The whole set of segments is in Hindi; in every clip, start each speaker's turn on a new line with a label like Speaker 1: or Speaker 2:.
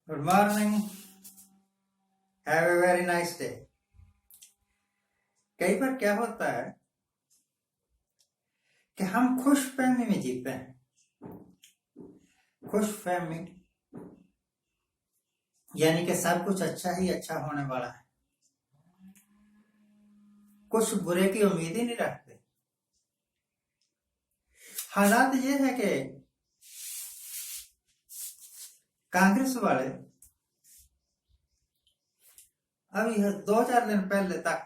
Speaker 1: Good morning. Have a very nice day. कई बार क्या होता है कि हम खुश फहमी में जीते हैं। खुश फहमी यानी कि सब कुछ अच्छा ही अच्छा होने वाला है, कुछ बुरे की उम्मीद ही नहीं रखते। हालात ये है कि कांग्रेस वाले अभी 2-4 दिन पहले तक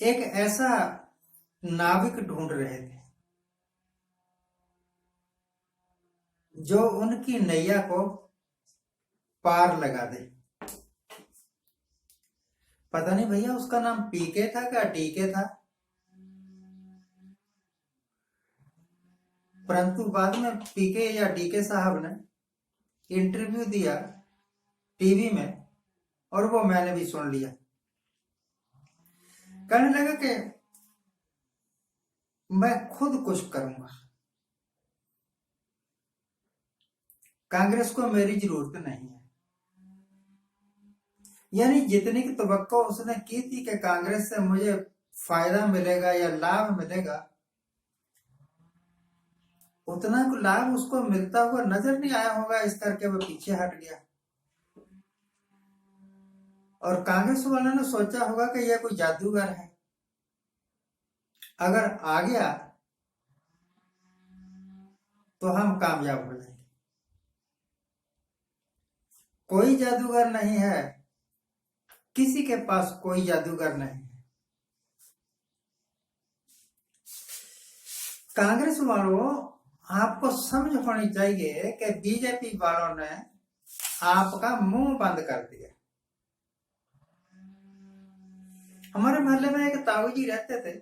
Speaker 1: एक ऐसा नाविक ढूंढ रहे थे जो उनकी नैया को पार लगा दे। पता नहीं भैया उसका नाम पीके था क्या टीके था, परंतु बाद में पीके या डीके साहब ने इंटरव्यू दिया टीवी में और वो मैंने भी सुन लिया। कहने लगा कि मैं खुद कुछ करूंगा, कांग्रेस को मेरी जरूरत नहीं है। यानी जितनी की तवक्को उसने की थी कि कांग्रेस से मुझे फायदा मिलेगा या लाभ मिलेगा, उतना लाभ उसको मिलता हुआ नजर नहीं आया होगा, इस करके वो पीछे हट गया। और कांग्रेस वालों ने सोचा होगा कि यह कोई जादूगर है, अगर आ गया तो हम कामयाब हो जाएंगे। कोई जादूगर नहीं है, किसी के पास कोई जादूगर नहीं है। कांग्रेस वालों, आपको समझ होनी चाहिए कि बीजेपी वालों ने आपका मुंह बंद कर दिया। हमारे मोहल्ले में एक ताऊ जी रहते थे,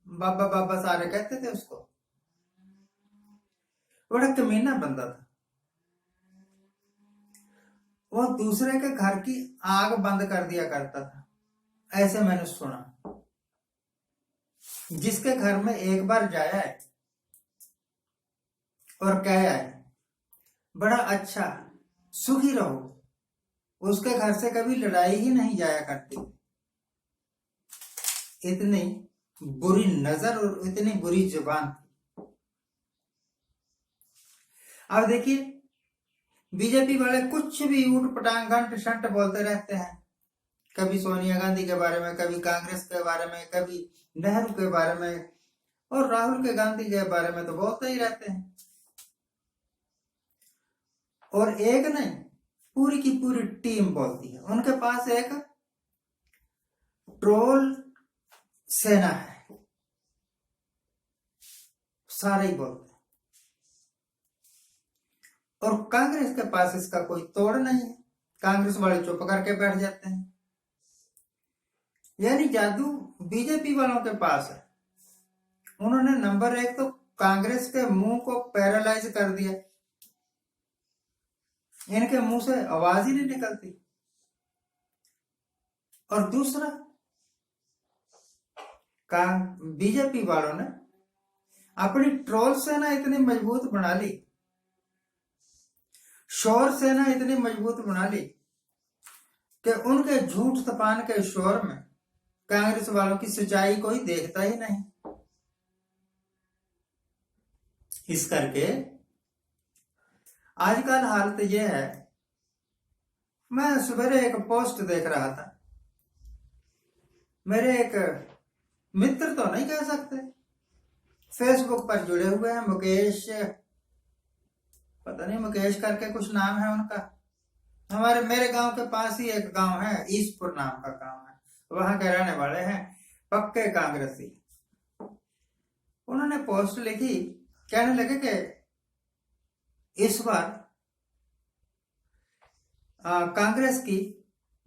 Speaker 1: बाबा बाबा सारे कहते थे उसको। बड़ा कमीना बंदा था। वो दूसरे के घर की आग बंद कर दिया करता था, ऐसे मैंने सुना। जिसके घर में एक बार जाया है और कहा है बड़ा अच्छा सुखी रहो, उसके घर से कभी लड़ाई ही नहीं जाया करती। इतनी बुरी नजर और इतनी बुरी जुबान थी। अब देखिए बीजेपी वाले कुछ भी ऊट पटांग घंट शंट बोलते रहते हैं, कभी सोनिया गांधी के बारे में, कभी कांग्रेस के बारे में, कभी नेहरू के बारे में, और राहुल के गांधी के बारे में तो बोलते ही रहते हैं। और एक नहीं, पूरी की पूरी टीम बोलती है। उनके पास एक ट्रोल सेना है, सारे ही बोलते हैं। और कांग्रेस के पास इसका कोई तोड़ नहीं है, कांग्रेस वाले चुप करके बैठ जाते हैं। यानी जादू बीजेपी वालों के पास है। उन्होंने नंबर 1 तो कांग्रेस के मुंह को पैरालाइज कर दिया, इनके मुंह से आवाज ही नहीं निकलती। और दूसरा, बीजेपी वालों ने अपनी ट्रोल सेना इतनी मजबूत बना ली, शोर सेना इतनी मजबूत बना ली कि उनके झूठ तपान के शोर में कांग्रेस वालों की सच्चाई कोई देखता ही नहीं। इस करके आजकल हालत यह है, मैं सवेरे एक पोस्ट देख रहा था, मेरे एक मित्र तो नहीं कह सकते, फेसबुक पर जुड़े हुए हैं, मुकेश, पता नहीं मुकेश करके कुछ नाम है उनका। हमारे मेरे गांव के पास ही एक गांव है, ईसपुर नाम का गांव है, वहां के रहने वाले हैं, पक्के कांग्रेसी। उन्होंने पोस्ट लिखी, कहने लगे कि इस बार कांग्रेस की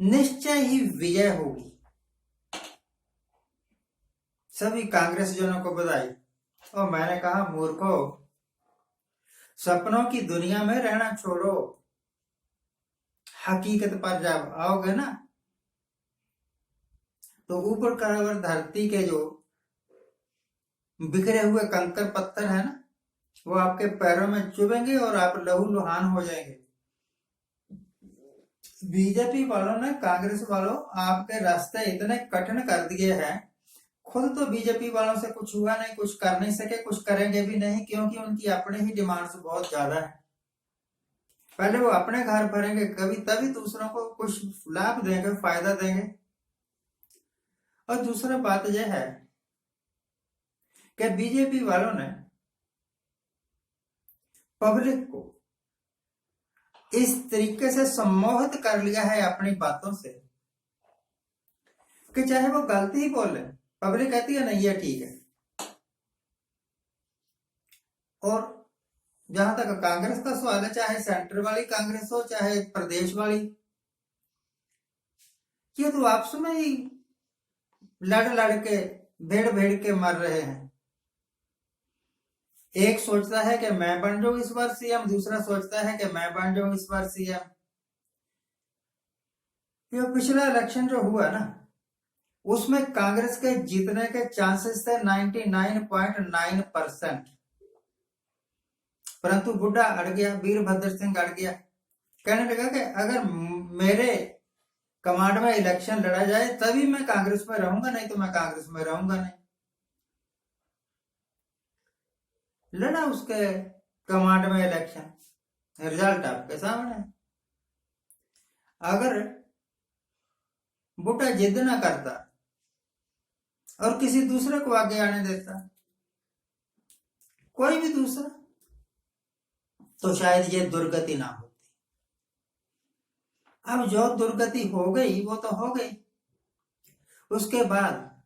Speaker 1: निश्चय ही विजय होगी। सभी कांग्रेस जनों को बधाई। और मैंने कहा, मूर्खो, सपनों की दुनिया में रहना छोड़ो, हकीकत पर जब आओगे ना, तो ऊपर का धरती के जो बिखरे हुए कंकर पत्थर है ना, वो आपके पैरों में चुभेंगे और आप लहूलुहान हो जाएंगे। बीजेपी वालों ने, कांग्रेस वालों, आपके रास्ते इतने कठिन कर दिए हैं। खुद तो बीजेपी वालों से कुछ हुआ नहीं, कुछ कर नहीं सके, कुछ करेंगे भी नहीं, क्योंकि उनकी अपनी ही डिमांड्स बहुत ज्यादा है। पहले वो अपने घर भरेंगे कभी, तभी दूसरों को कुछ लाभ देंगे, फायदा देंगे। और दूसरा बात यह है कि बीजेपी वालों ने पब्लिक को इस तरीके से सम्मोहित कर लिया है अपनी बातों से कि चाहे वो गलती ही बोले, पब्लिक कहती है नहीं ये ठीक है। और जहां तक कांग्रेस का सवाल है, चाहे सेंटर वाली कांग्रेस हो चाहे प्रदेश वाली, ये तो आपस में ही लड़ लड़ के, भेड़ भेड़ के मर रहे हैं। एक सोचता है कि मैं बन जाऊं इस बार सीएम, दूसरा सोचता है कि मैं बन जाऊं इस बार सीएम। ये पिछला इलेक्शन जो हुआ ना, उसमें कांग्रेस के जीतने के चांसेस थे 99.9%, परंतु बुड्ढा अड़ गया, वीरभद्र सिंह अड़ गया। कहने लगा कि अगर मेरे कमांड में इलेक्शन लड़ा जाए तभी मैं कांग्रेस में रहूंगा, नहीं तो मैं कांग्रेस में रहूंगा नहीं। लड़ा उसके कमांड में इलेक्शन, रिजल्ट आपके सामने। अगर बुड्ढा जिद ना करता और किसी दूसरे को आगे आने देता, कोई भी दूसरा, तो शायद ये दुर्गति ना होती। अब जो दुर्गति हो गई वो तो हो गई। उसके बाद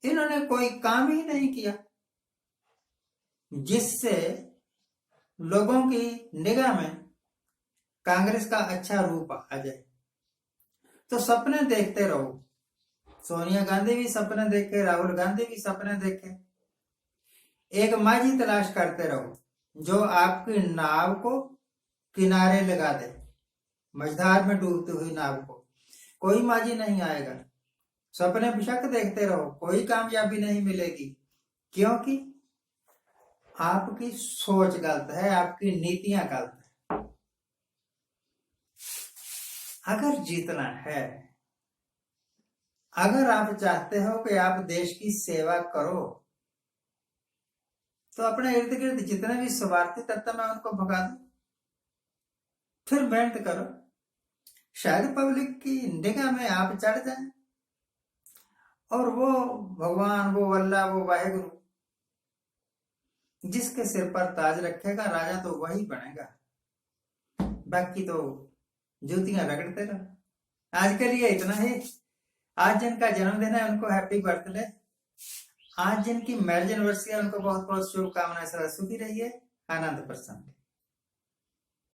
Speaker 1: इन्होंने कोई काम ही नहीं किया जिससे लोगों की निगाह में कांग्रेस का अच्छा रूप आ जाए। तो सपने देखते रहो, सोनिया गांधी भी सपने देखे, राहुल गांधी भी सपने देखे। एक माझी तलाश करते रहो जो आपकी नाव को किनारे लगा दे, मझधार में डूबती हुई नाव को। कोई माझी नहीं आएगा। सपने बेशक देखते रहो, कोई कामयाबी नहीं मिलेगी, क्योंकि आपकी सोच गलत है, आपकी नीतियां गलत है। अगर जीतना है, अगर आप चाहते हो कि आप देश की सेवा करो, तो अपने इर्द गिर्द जितने भी स्वार्थी तत्व है उनको भगा दो, फिर मेहनत करो। शायद पब्लिक की निगाह में आप चढ़ जाए और वो भगवान, वो अल्लाह, वो वाहेगुरु जिसके सिर पर ताज रखेगा, राजा तो वही बनेगा। बाकी तो जूतियां रगड़ते रहो। आज के लिए इतना ही। आज जिनका जन्मदिन है उनको हैप्पी बर्थडे। आज जिनकी मैरिज एनिवर्सरी है उनको बहुत बहुत शुभकामनाएं। सुखी रहिए, आनंद प्रसन्न।